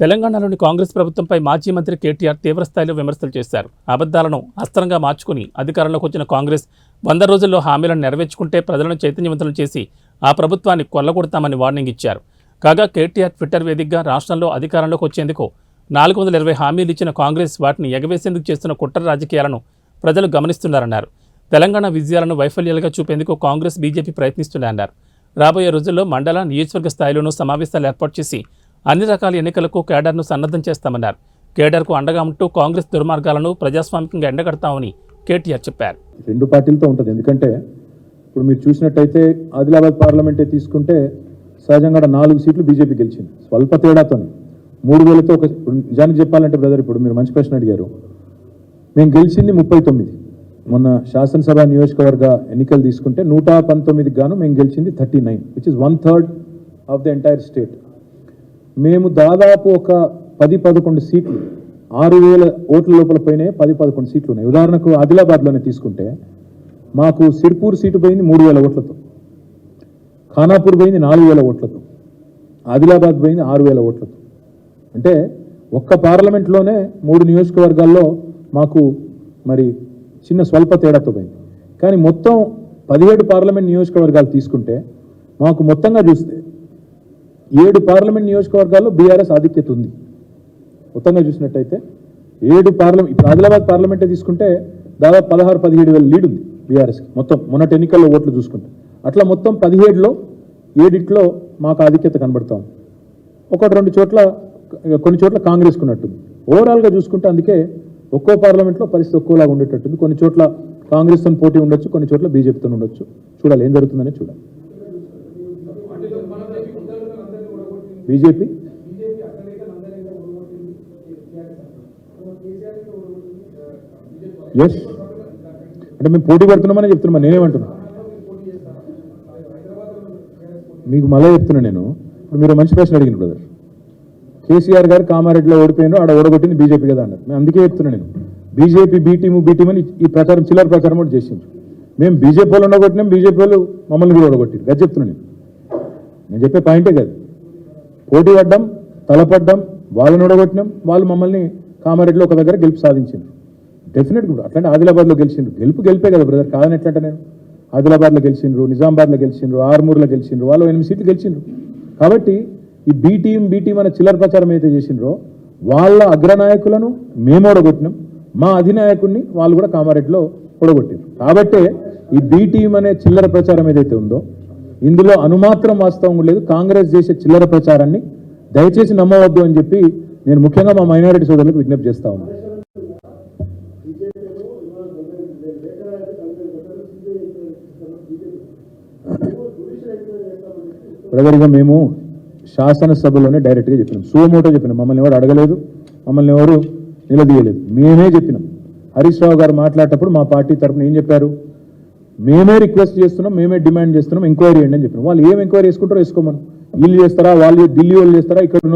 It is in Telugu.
తెలంగాణలోని కాంగ్రెస్ ప్రభుత్వంపై మాజీ మంత్రి కేటీఆర్ తీవ్రస్థాయిలో విమర్శలు చేశారు. అబద్ధాలను అస్త్రంగా మార్చుకుని అధికారంలోకి వచ్చిన కాంగ్రెస్ 100 రోజుల్లో హామీలను నెరవేర్చుకుంటే ప్రజలను చైతన్యవంతులను చేసి ఆ ప్రభుత్వాన్ని కొల్లగొడతామని వార్నింగ్ ఇచ్చారు. కాగా కేటీఆర్ ట్విట్టర్ వేదికగా రాష్ట్రంలో అధికారంలోకి వచ్చేందుకు 420 హామీలు ఇచ్చిన కాంగ్రెస్ వాటిని ఎగవేసేందుకు చేస్తున్న కుట్ర రాజకీయాలను ప్రజలు గమనిస్తున్నారన్నారు. తెలంగాణ విజయాలను వైఫల్యాలుగా చూపేందుకు కాంగ్రెస్ బీజేపీ ప్రయత్నిస్తున్నారన్నారు. రాబోయే రోజుల్లో మండల నియోజకవర్గ స్థాయిలోనూ సమావేశాలు ఏర్పాటు చేసి అన్ని రకాల ఎన్నికలకు కేడర్ను సన్నద్ధం చేస్తామన్నారు. కేడర్కు అండగా ఉంటూ కాంగ్రెస్ దుర్మార్గాలను ప్రజాస్వామికంగా ఎండగడతామని కేటీఆర్ చెప్పారు. రెండు పార్టీలతో ఉంటుంది. ఎందుకంటే ఇప్పుడు మీరు చూసినట్టయితే ఆదిలాబాద్ పార్లమెంటే తీసుకుంటే సహజంగా 4 సీట్లు బీజేపీ గెలిచింది, స్వల్ప తేడాతో 3000తో. నిజానికి చెప్పాలంటే బ్రదర్, ఇప్పుడు మీరు మంచి ప్రశ్న అడిగారు. మేము గెలిచింది 39. మొన్న శాసనసభ నియోజకవర్గ ఎన్నికలు తీసుకుంటే 119 గాను మేము గెలిచింది 39, which is 1/3 of the entire state. మేము దాదాపు ఒక 10-11 సీట్లు 6000 ఓట్ల లోపల పోయినాయి. 10-11 సీట్లు ఉన్నాయి. ఉదాహరణకు ఆదిలాబాద్లోనే తీసుకుంటే మాకు సిర్పూర్ సీటు పోయింది 3000 ఓట్లతో, ఖానాపూర్ పోయింది 4000 ఓట్లతో, ఆదిలాబాద్ పోయింది 6000 ఓట్లతో. అంటే ఒక్క పార్లమెంట్లోనే 3 నియోజకవర్గాల్లో మాకు మరి చిన్న స్వల్ప తేడాతో పోయింది. కానీ మొత్తం 17 పార్లమెంట్ నియోజకవర్గాలు తీసుకుంటే మాకు మొత్తంగా చూస్తే 7 పార్లమెంట్ నియోజకవర్గాల్లో బీఆర్ఎస్ ఆధిక్యత ఉంది. మొత్తంగా చూసినట్టయితే 7 పార్లమెంట్, ఇప్పుడు ఆదిలాబాద్ పార్లమెంటే తీసుకుంటే దాదాపు 16-17 వేల లీడ్ ఉంది బీఆర్ఎస్కి మొత్తం మొన్నటి ఎన్నికల్లో ఓట్లు చూసుకుంటే. అట్లా మొత్తం 17లో 7 మాకు ఆధిక్యత కనబడతాం. 1-2 చోట్ల కొన్ని చోట్ల కాంగ్రెస్కు ఉన్నట్టుంది. ఓవరాల్గా చూసుకుంటే అందుకే ఒక్కో పార్లమెంట్లో పరిస్థితి ఒక్కోలాగా ఉండేటట్టుంది. కొన్ని చోట్ల కాంగ్రెస్తో పోటీ ఉండొచ్చు, కొన్ని చోట్ల బీజేపీతో ఉండొచ్చు. చూడాలి ఏం జరుగుతుందని చూడాలి. బీజేపీ ఎస్ అంటే మేము పోటీ పడుతున్నామని చెప్తున్నామా? నేనేమంటున్నా మీకు మళ్ళీ చెప్తున్నా నేను. ఇప్పుడు మీరు మంచి ప్రశ్న అడిగిన బ్రదర్. కేసీఆర్ గారు కామారెడ్డిలో ఓడిపోయినారు, ఆడ ఓడగొట్టింది బీజేపీ కదా అన్నారు. మేము అందుకే చెప్తున్నా నేను, బీజేపీ బీటీము అని ఈ ప్రచారం చిల్లర ప్రచారం కూడా చేసిండ్రు. మేము బీజేపీ వాళ్ళు ఓడగొట్టినాం, బీజేపీ వాళ్ళు మమ్మల్ని కూడా ఓడగొట్టారు. అది చెప్తున్నా నేను చెప్పే పాయింటే కాదు. పోటీ పడ్డాం, తలపడ్డాం, వాళ్ళని ఓడగొట్టినాం, వాళ్ళు మమ్మల్ని కామారెడ్డిలో ఒక దగ్గర గెలుపు సాధించారు. డెఫినెట్ కూడా అట్లాంటి ఆదిలాబాద్లో గెలిచిండ్రు. గెలిపే కదా బ్రదర్, కాదని ఎట్లంటే నేను ఆదిలాబాద్లో గెలిచిండ్రు, నిజామాబాద్లో గెలిచిండ్రు, ఆర్మూర్లో గెలిచిండ్రు, వాళ్ళు 8 సీట్లు గెలిచిండ్రు. కాబట్టి ఈ బీటీం అనే చిల్లర ప్రచారం అయితే చేసిండ్రో వాళ్ళ అగ్రనాయకులను మేము ఓడగొట్టినాం, మా అధినాయకుడిని వాళ్ళు కూడా కామారెడ్డిలో ఓడగొట్టారు. కాబట్టే ఈ బీటీం అనే చిల్లర ప్రచారం ఏదైతే ఉందో ఇందులో అనుమాత్రం వాస్తవం లేదు. కాంగ్రెస్ చేసే చిల్లర ప్రచారాన్ని దయచేసి నమ్మవద్దు అని చెప్పి నేను ముఖ్యంగా మా మైనారిటీ సోదరులకు విజ్ఞప్తి చేస్తా ఉన్నాను. బ్రదర్గా మేము శాసనసభలోనే డైరెక్ట్గా చెప్పినాం, సుమోటో చెప్పినాం. మమ్మల్ని ఎవరు అడగలేదు, మమ్మల్ని ఎవరు నిలదీయలేదు, మేమే చెప్పినాం. హరీష్ రావు గారు మాట్లాడేటప్పుడు మా పార్టీ తరఫున ఏం చెప్పారు? మేమే రిక్వెస్ట్ చేస్తున్నాం, మేమే డిమాండ్ చేస్తున్నాం, ఎంక్వైరీ చేయండి అని చెప్పినాం. వాళ్ళు ఏం ఎంక్వైరీ చేసుకుంటారో వేసుకోమను. వీళ్ళు చేస్తారా, వాళ్ళు ఢిల్లీ వాళ్ళు చేస్తారా, ఇక్కడ